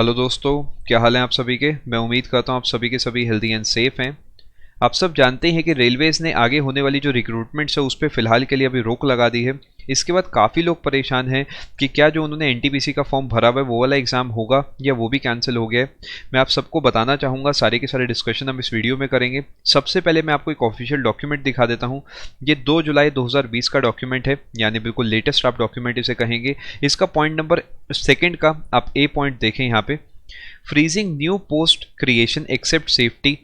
Hello दोस्तों, क्या हाल है आप सभी के। मैं उम्मीद करता हूँ आप सभी के सभी हेल्दी एंड सेफ हैं। आप सब जानते हैं कि रेलवेज़ ने आगे होने वाली जो रिक्रूटमेंट्स है उस पे फ़िलहाल के लिए अभी रोक लगा दी है। इसके बाद काफ़ी लोग परेशान हैं कि क्या जो उन्होंने एनटीपीसी का फॉर्म भरा हुआ है वो वाला एग्ज़ाम होगा या वो भी कैंसिल हो गया है। मैं आप सबको बताना चाहूँगा, सारे के सारे डिस्कशन हम इस वीडियो में करेंगे। सबसे पहले मैं आपको एक ऑफिशियल डॉक्यूमेंट दिखा देता हूँ। ये 2 जुलाई 2020 का डॉक्यूमेंट है, यानी बिल्कुल लेटेस्ट आप डॉक्यूमेंट इसे कहेंगे। इसका पॉइंट नंबर सेकेंड का आप ए पॉइंट देखें यहाँ पे, freezing new post creation except safety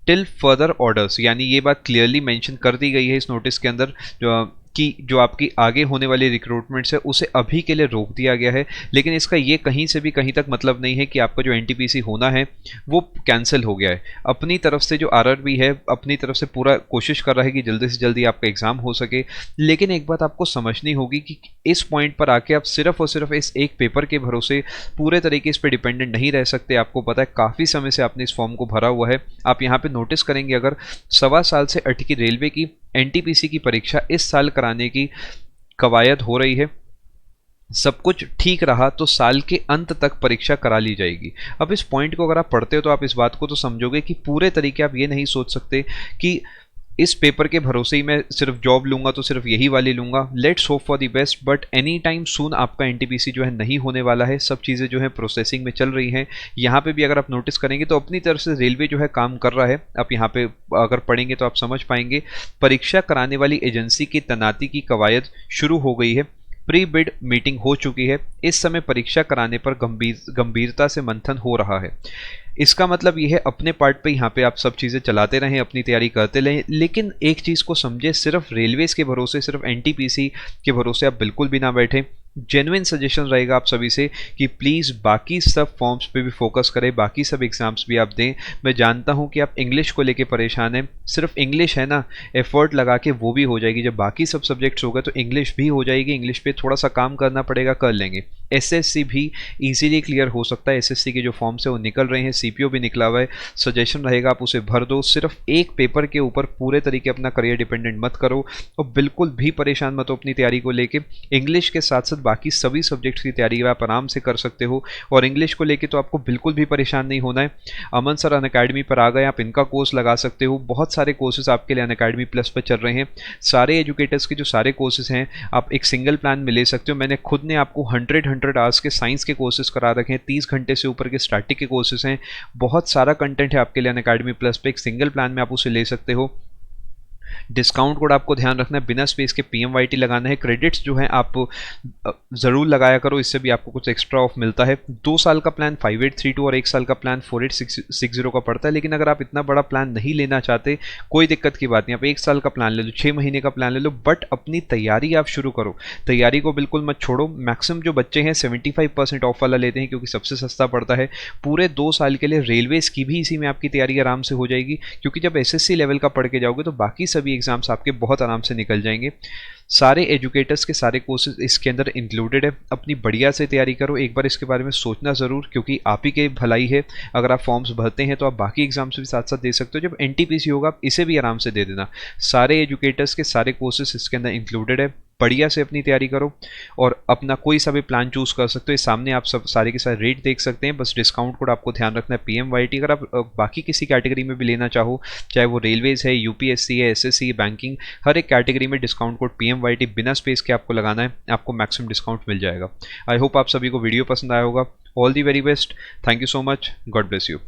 till further orders, यानी ये बात क्लियरली मेंशन कर दी गई है इस नोटिस के अंदर जो आपकी आगे होने वाली रिक्रूटमेंट्स है उसे अभी के लिए रोक दिया गया है। लेकिन इसका ये कहीं से भी कहीं तक मतलब नहीं है कि आपका जो एनटीपीसी होना है वो कैंसिल हो गया है। अपनी तरफ से जो आरआरबी है अपनी तरफ से पूरा कोशिश कर रहा है कि जल्दी से जल्दी आपका एग्ज़ाम हो सके। लेकिन एक बात आपको समझनी होगी कि इस पॉइंट पर आके आप सिर्फ और सिर्फ इस एक पेपर के भरोसे पूरे तरीके इस पर डिपेंडेंट नहीं रह सकते। आपको पता है काफ़ी समय से आपने इस फॉर्म को भरा हुआ है। आप यहाँ पे नोटिस करेंगे, अगर 1.25 साल से अटकी रेलवे की एनटीपीसी की परीक्षा इस साल कराने की कवायद हो रही है। सब कुछ ठीक रहा तो साल के अंत तक परीक्षा करा ली जाएगी। अब इस पॉइंट को अगर आप पढ़ते हो तो आप इस बात को तो समझोगे कि पूरे तरीके आप ये नहीं सोच सकते कि इस पेपर के भरोसे ही मैं सिर्फ जॉब लूंगा तो सिर्फ यही वाली लूंगा। Let's hope for the best, but any time soon आपका एनटीपीसी जो है नहीं होने वाला है। सब चीज़ें जो है प्रोसेसिंग में चल रही हैं। यहाँ पे भी अगर आप नोटिस करेंगे तो अपनी तरफ से रेलवे जो है काम कर रहा है। आप यहाँ पे अगर पढ़ेंगे तो आप समझ पाएंगे। परीक्षा कराने वाली एजेंसी की तैनाती की कवायद शुरू हो गई है। प्री बिड मीटिंग हो चुकी है। इस समय परीक्षा कराने पर गंभीरता से मंथन हो रहा है। इसका मतलब ये है अपने पार्ट पे यहाँ पे आप सब चीज़ें चलाते रहें, अपनी तैयारी करते रहें, लेकिन एक चीज़ को समझे, सिर्फ रेलवेज़ के भरोसे, सिर्फ एनटीपीसी के भरोसे आप बिल्कुल भी ना बैठें। जेन्युइन सजेशन रहेगा आप सभी से कि प्लीज़ बाकी सब फॉर्म्स पे भी फोकस करें, बाकी सब एग्ज़ाम्स भी आप दें। मैं जानता हूँ कि आप इंग्लिश को लेके परेशान हैं। सिर्फ इंग्लिश है ना, एफर्ट लगा के वो भी हो जाएगी। जब बाकी सब सब्जेक्ट्स हो गए तो इंग्लिश भी हो जाएगी। इंग्लिश पे थोड़ा सा काम करना पड़ेगा, कर लेंगे। एसएससी भी इजीली क्लियर हो सकता है। एसएससी के जो फॉर्म्स है वो निकल रहे हैं, सीपीओ भी निकला हुआ है। सजेशन रहेगा आप उसे भर दो। सिर्फ एक पेपर के ऊपर पूरे तरीके अपना करियर डिपेंडेंट मत करो और बिल्कुल भी परेशान मत हो अपनी तैयारी को लेके। इंग्लिश के साथ साथ बाकी सभी सब्जेक्ट्स की तैयारी आप आराम से कर सकते हो और इंग्लिश को लेके तो आपको बिल्कुल भी परेशान नहीं होना है। अमन सर अनअकैडमी पर आ गए, आप इनका कोर्स लगा सकते हो। बहुत सारे कोर्सेज आपके लिए अनअकैडमी प्लस पर चल रहे हैं। सारे एजुकेटर्स के जो सारे कोर्सेज हैं आप एक सिंगल प्लान में ले सकते हो। मैंने खुद ने आपको 100 आवर्स के साइंस के कोर्सेज करा रखे हैं। 30 घंटे से ऊपर के स्टैटिक के कोर्सेज हैं। बहुत सारा कंटेंट है आपके लिए अनअकैडमी प्लस पे। एक सिंगल प्लान में आप उसे ले सकते हो। डिस्काउंट कोड आपको ध्यान रखना है, बिना स्पेस के PMYT लगाना है। क्रेडिट्स जो हैं आप ज़रूर लगाया करो, इससे भी आपको कुछ एक्स्ट्रा ऑफ मिलता है। 2 साल का प्लान 5832 और 1 साल का प्लान 4860 का पड़ता है। लेकिन अगर आप इतना बड़ा प्लान नहीं लेना चाहते, कोई दिक्कत की बात नहीं। आप 1 साल का प्लान ले लो, 6 महीने का प्लान ले लो, बट अपनी तैयारी आप शुरू करो। तैयारी को बिल्कुल मत छोड़ो। मैक्सिमम जो बच्चे हैं 75% ऑफ वाला लेते हैं क्योंकि सबसे सस्ता पड़ता है। पूरे 2 साल के लिए रेलवेज़ की भी इसी में आपकी तैयारी आराम से हो जाएगी, क्योंकि जब एसएससी लेवल का पढ़ के जाओगे तो बाकी सभी एग्जाम्स आपके बहुत आराम से निकल जाएंगे। सारे एजुकेटर्स के सारे कोर्सेज इसके अंदर इंक्लूडेड है। अपनी बढ़िया से तैयारी करो। एक बार इसके बारे में सोचना ज़रूर, क्योंकि आप ही के भलाई है। अगर आप फॉर्म्स भरते हैं तो आप बाकी एग्जाम्स भी साथ साथ दे सकते हो। जब एनटीपीसी होगा आप इसे भी आराम से दे देना। सारे एजुकेटर्स के सारे कोर्सेज इसके अंदर इंक्लूडेड है। बढ़िया से अपनी तैयारी करो और अपना कोई सा भी प्लान चूज कर सकते हो। इस सामने आप सब सारे के सारे रेट देख सकते हैं। बस डिस्काउंट कोड आपको ध्यान रखना है PMYT। अगर आप बाकी किसी कैटेगरी में भी लेना चाहो, चाहे वो रेलवेज है, यूपीएससी है, एसएससी है, बैंकिंग, हर एक कैटेगरी में डिस्काउंट कोड PMYT बिना स्पेस के आपको लगाना है, आपको मैक्सिमम डिस्काउंट मिल जाएगा। आई होप आप सभी को वीडियो पसंद आया होगा। All the very best. Thank you so much. God bless you.